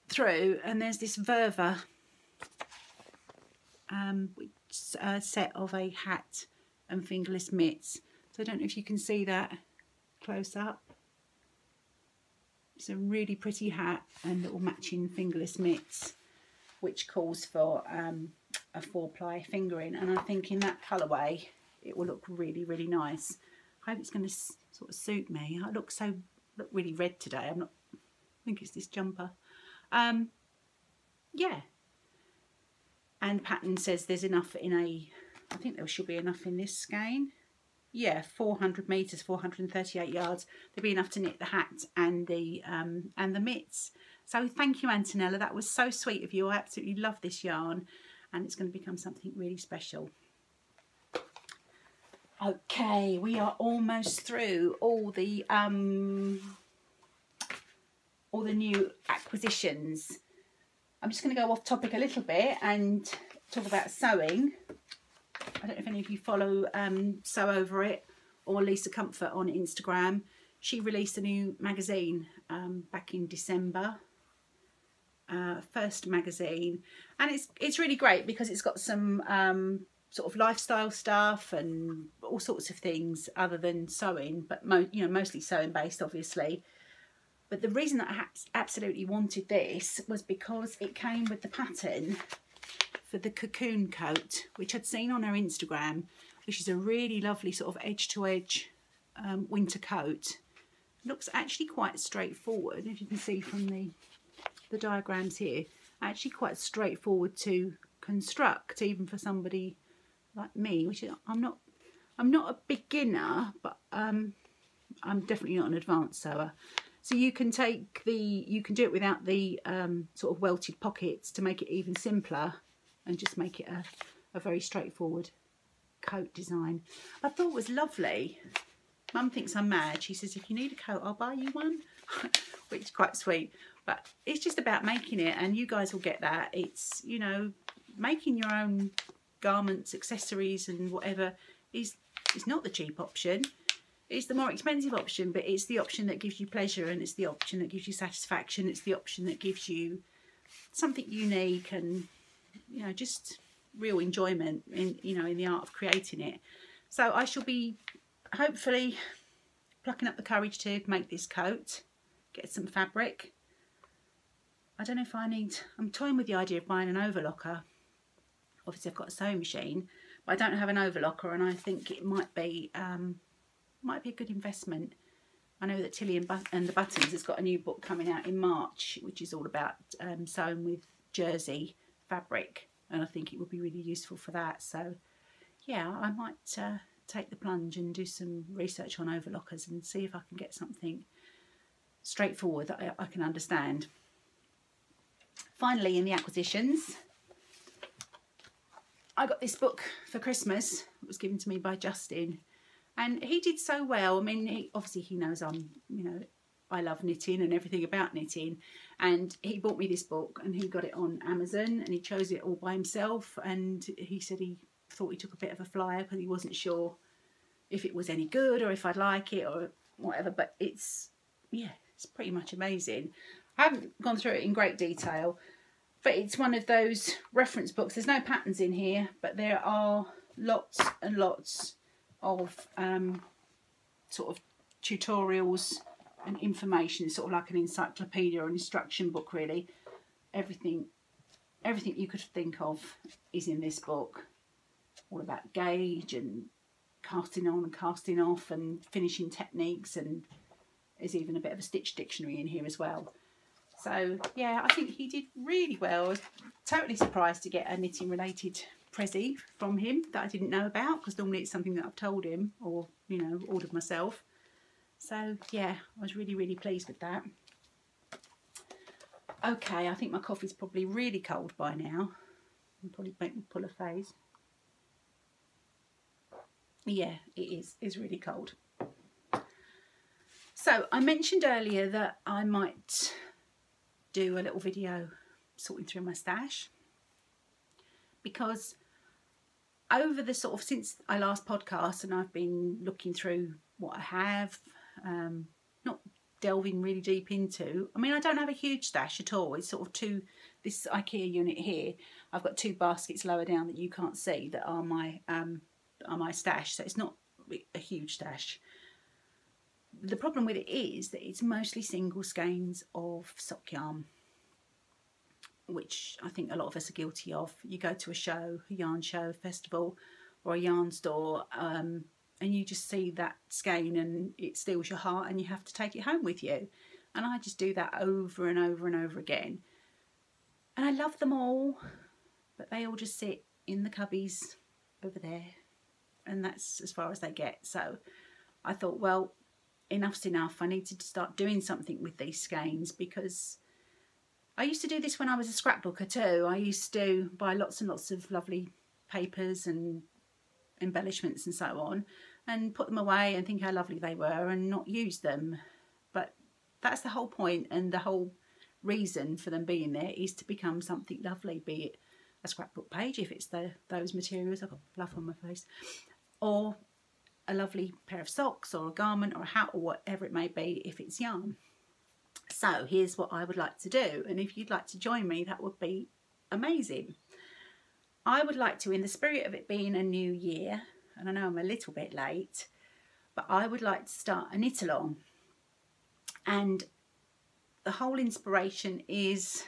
through, and there's this Verva set of a hat and fingerless mitts. So I don't know if you can see that close up. It's a really pretty hat and little matching fingerless mitts, which calls for a 4-ply fingering, and I think in that colourway it will look really, really nice. I hope it's going to sort of suit me. I look really red today. I think it's this jumper. Yeah, and pattern says there's enough in I think there should be enough in this skein. Yeah, 400 metres, 438 yards. There'll be enough to knit the hat and the mitts. So thank you, Antonella. That was so sweet of you. I absolutely love this yarn, and it's going to become something really special. Okay, we are almost through all the new acquisitions. I'm just going to go off topic a little bit and talk about sewing. I don't know if any of you follow Sew Over It or Lisa Comfort on Instagram. She released a new magazine back in December, first magazine, and it's really great because it's got some sort of lifestyle stuff and all sorts of things other than sewing, but mostly sewing based, obviously. But the reason that I absolutely wanted this was because it came with the pattern for the cocoon coat, which I'd seen on her Instagram, which is a really lovely sort of edge-to-edge winter coat. It looks actually quite straightforward, if you can see from the diagrams here. Actually quite straightforward to construct, even for somebody like me, which I'm not a beginner, but I'm definitely not an advanced sewer. So you can do it without the sort of welted pockets to make it even simpler, and just make it a very straightforward coat design. I thought it was lovely. Mum thinks I'm mad. She says, if you need a coat, I'll buy you one, which is quite sweet. But it's just about making it, and you guys will get that. It's, you know, making your own garments, accessories and whatever is not the cheap option. It's the more expensive option, but it's the option that gives you pleasure, and it's the option that gives you satisfaction. It's the option that gives you something unique and, you know, just real enjoyment in the art of creating it. So I shall be hopefully plucking up the courage to make this coat, get some fabric. I don't know if I'm toying with the idea of buying an overlocker. Obviously I've got a sewing machine, but I don't have an overlocker, and I think it might be a good investment. I know that Tilly and the Buttons has got a new book coming out in March, which is all about sewing with jersey fabric, and I think it would be really useful for that. So yeah, I might take the plunge and do some research on overlockers and see if I can get something straightforward that I can understand. Finally, in the acquisitions, I got this book for Christmas. It was given to me by Justin, and he did so well. I mean, obviously he knows I love knitting and everything about knitting, and he bought me this book, and he got it on Amazon, and he chose it all by himself, and he said he thought he took a bit of a flyer because he wasn't sure if it was any good or if I'd like it or whatever, but it's pretty much amazing. I haven't gone through it in great detail, but it's one of those reference books. There's no patterns in here, but there are lots and lots of sort of tutorials and information. It's sort of like an encyclopedia or an instruction book, really. Everything you could think of is in this book. All about gauge and casting on and casting off and finishing techniques, and there's even a bit of a stitch dictionary in here as well. So yeah, I think he did really well. I was totally surprised to get a knitting related prezi from him that I didn't know about, because normally it's something that I've told him or, you know, ordered myself. So yeah, I was really, really pleased with that. Okay, I think my coffee's probably really cold by now. It'll probably make me pull a face. Yeah, it is. It's really cold. So I mentioned earlier that I might do a little video sorting through my stash, because over the sort of since I last podcast, and I've been looking through what I have, not delving really deep into. I mean, I don't have a huge stash at all. It's sort of this IKEA unit here. I've got 2 baskets lower down that you can't see that are my stash. So it's not a huge stash. the problem with it is that it's mostly single skeins of sock yarn, which I think a lot of us are guilty of. You go to a show, a yarn show, festival, or a yarn store, and you just see that skein and it steals your heart and you have to take it home with you. And I just do that over and over and over again. And I love them all, but they all just sit in the cubbies over there, and that's as far as they get. So I thought, well, enough's enough. I needed to start doing something with these skeins, because I used to do this when I was a scrapbooker too. I used to buy lots and lots of lovely papers and embellishments and so on, and put them away and think how lovely they were and not use them. But that's the whole point, and the whole reason for them being there is to become something lovely, be it a scrapbook page if it's those materials. I've got fluff on my face, or a lovely pair of socks, or a garment, or a hat, or whatever it may be if it's yarn. So here's what I would like to do, and if you'd like to join me, that would be amazing. I would like to, in the spirit of it being a new year, and I know I'm a little bit late, but I would like to start a knit along. And the whole inspiration is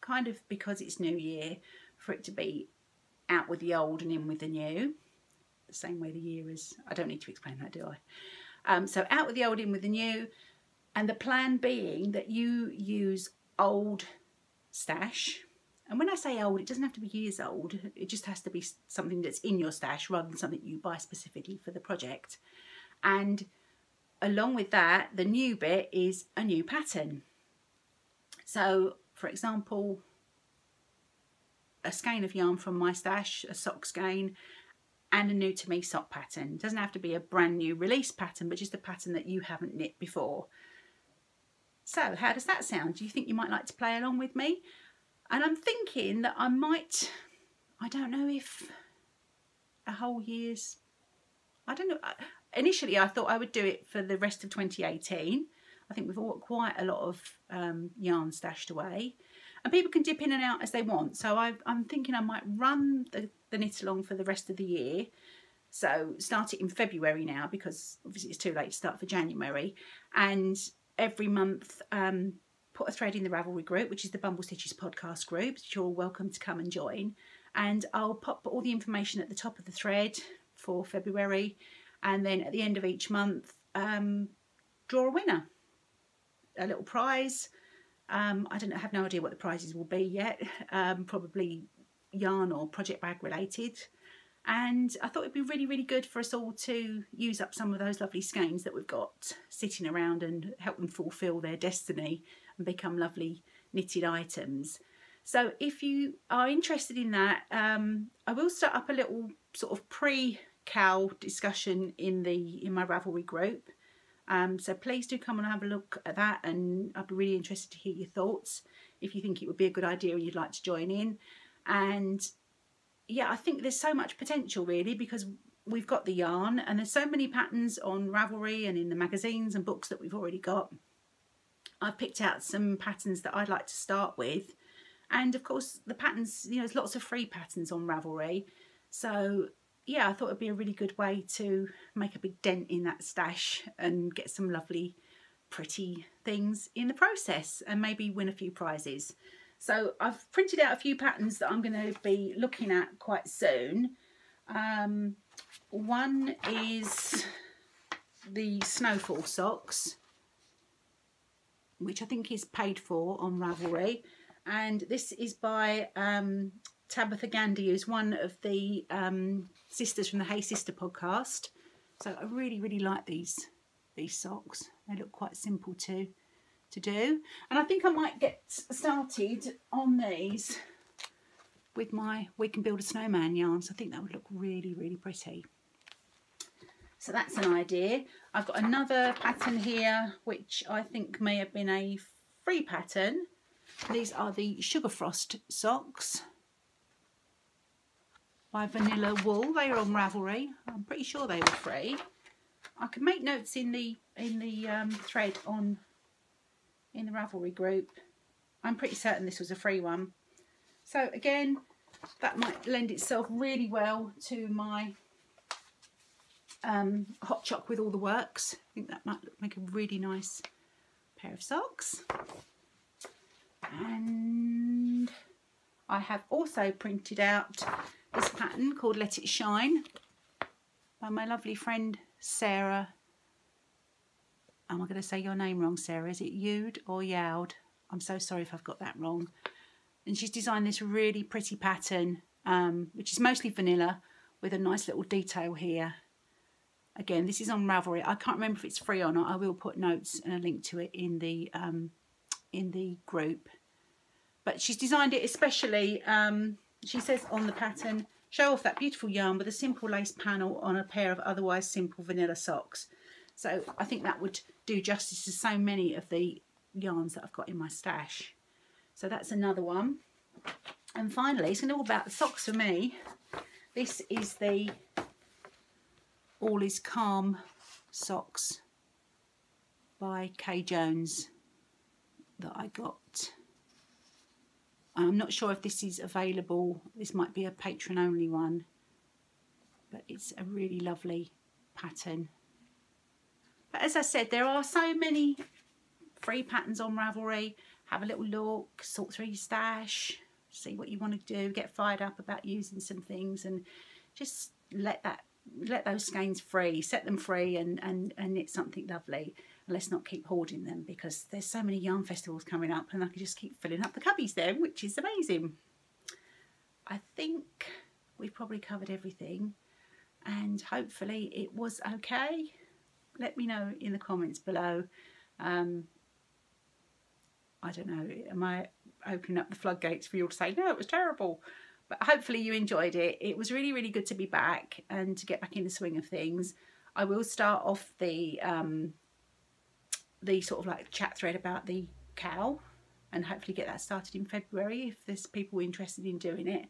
kind of because it's New Year, for it to be out with the old and in with the new. The same way the year is. I don't need to explain that, do I? So out with the old, in with the new. And the plan being that you use old stash. And when I say old, it doesn't have to be years old. It just has to be something that's in your stash rather than something you buy specifically for the project. And along with that, the new bit is a new pattern. So, for example, a skein of yarn from my stash, a sock skein, and a new to me sock pattern. It doesn't have to be a brand new release pattern, but just a pattern that you haven't knit before. So how does that sound? Do you think you might like to play along with me? And I'm thinking that I might, I don't know if a whole year's, I don't know. Initially I thought I would do it for the rest of 2018. I think we've all got quite a lot of yarn stashed away, and people can dip in and out as they want. So I'm thinking I might run the knit along for the rest of the year. So start it in February now, because obviously it's too late to start for January. And every month put a thread in the Ravelry group, which is the Bumble Stitches podcast group, which you're all welcome to come and join. And I'll pop all the information at the top of the thread for February. And then at the end of each month, draw a winner. A little prize. I don't know, I have no idea what the prizes will be yet. Probably yarn or project bag related. And I thought it'd be really, really good for us all to use up some of those lovely skeins that we've got sitting around and help them fulfill their destiny and become lovely knitted items. So if you are interested in that, I will start up a little sort of pre-cowl discussion in my Ravelry group. So please do come and have a look at that, and I'd be really interested to hear your thoughts if you think it would be a good idea and you'd like to join in. And yeah, I think there's so much potential really, because we've got the yarn and there's so many patterns on Ravelry and in the magazines and books that we've already got. I've picked out some patterns that I'd like to start with, and of course the patterns, you know, there's lots of free patterns on Ravelry. So yeah, I thought it'd be a really good way to make a big dent in that stash and get some lovely pretty things in the process, and maybe win a few prizes. So I've printed out a few patterns that I'm going to be looking at quite soon. One is the Snowfall socks, which I think is paid for on Ravelry, and this is by Tabitha Gandy, who's one of the sisters from the Hey Sister podcast. So I really, really like these socks. They look quite simple to do, and I think I might get started on these with my We Can Build a Snowman yarns. I think that would look really, really pretty. So that's an idea. I've got another pattern here which I think may have been a free pattern. These are the Sugar Frost socks by Vanilla Wool. They are on Ravelry. I'm pretty sure they were free. I can make notes in the thread in the Ravelry group. I'm pretty certain this was a free one. So again, that might lend itself really well to my hot choc with all the works. I think that might make a really nice pair of socks. And I have also printed out this pattern called Let It Shine by my lovely friend Sarah. Am I going to say your name wrong, Sarah? Is it Youd or Youd? I'm so sorry if I've got that wrong. And she's designed this really pretty pattern, which is mostly vanilla, with a nice little detail here. Again, this is on Ravelry. I can't remember if it's free or not. I will put notes and a link to it in the group. But she's designed it especially, she says on the pattern, show off that beautiful yarn with a simple lace panel on a pair of otherwise simple vanilla socks. So I think that would do justice to so many of the yarns that I've got in my stash. So that's another one. And finally, it's all about the socks for me. This is the All Is Calm socks by Kay Jones that I got. I'm not sure if this is available. This might be a patron only one, but it's a really lovely pattern. But as I said, there are so many free patterns on Ravelry. Have a little look, sort through your stash, see what you want to do, get fired up about using some things, and just let those skeins free, set them free, and knit something lovely. And let's not keep hoarding them, because there's so many yarn festivals coming up, and I can just keep filling up the cubbies then, which is amazing. I think we've probably covered everything, and hopefully it was okay. Let me know in the comments below. I don't know, am I opening up the floodgates for you all to say, no, it was terrible? But hopefully you enjoyed it. It was really, really good to be back and to get back in the swing of things. I will start off the sort of like chat thread about the cowl, and hopefully get that started in February if there's people interested in doing it.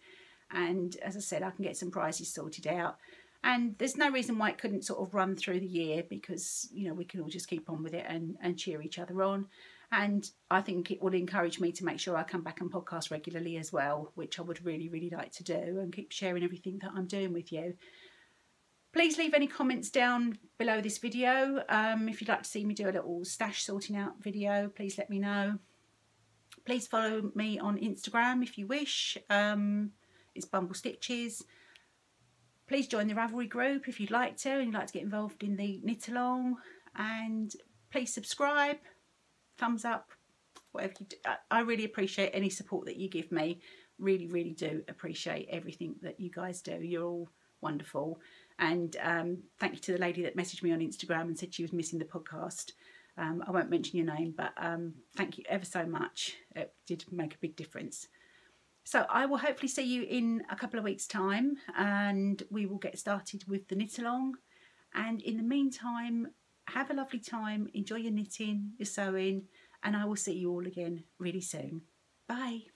And as I said, I can get some prizes sorted out. And there's no reason why it couldn't sort of run through the year, because, you know, we can all just keep on with it and cheer each other on. And I think it will encourage me to make sure I come back and podcast regularly as well, which I would really, really like to do, and keep sharing everything that I'm doing with you. Please leave any comments down below this video. If you'd like to see me do a little stash sorting out video, please let me know. Please follow me on Instagram if you wish. It's Bumble Stitches. Please join the Ravelry group if you'd like to, and you'd like to get involved in the knit along. And please subscribe, thumbs up, whatever you do. I really appreciate any support that you give me. Really, really do appreciate everything that you guys do. You're all wonderful. And thank you to the lady that messaged me on Instagram and said she was missing the podcast. I won't mention your name, but thank you ever so much. It did make a big difference. So I will hopefully see you in a couple of weeks' time, and we will get started with the knit along. And in the meantime, have a lovely time, enjoy your knitting, your sewing, and I will see you all again really soon. Bye.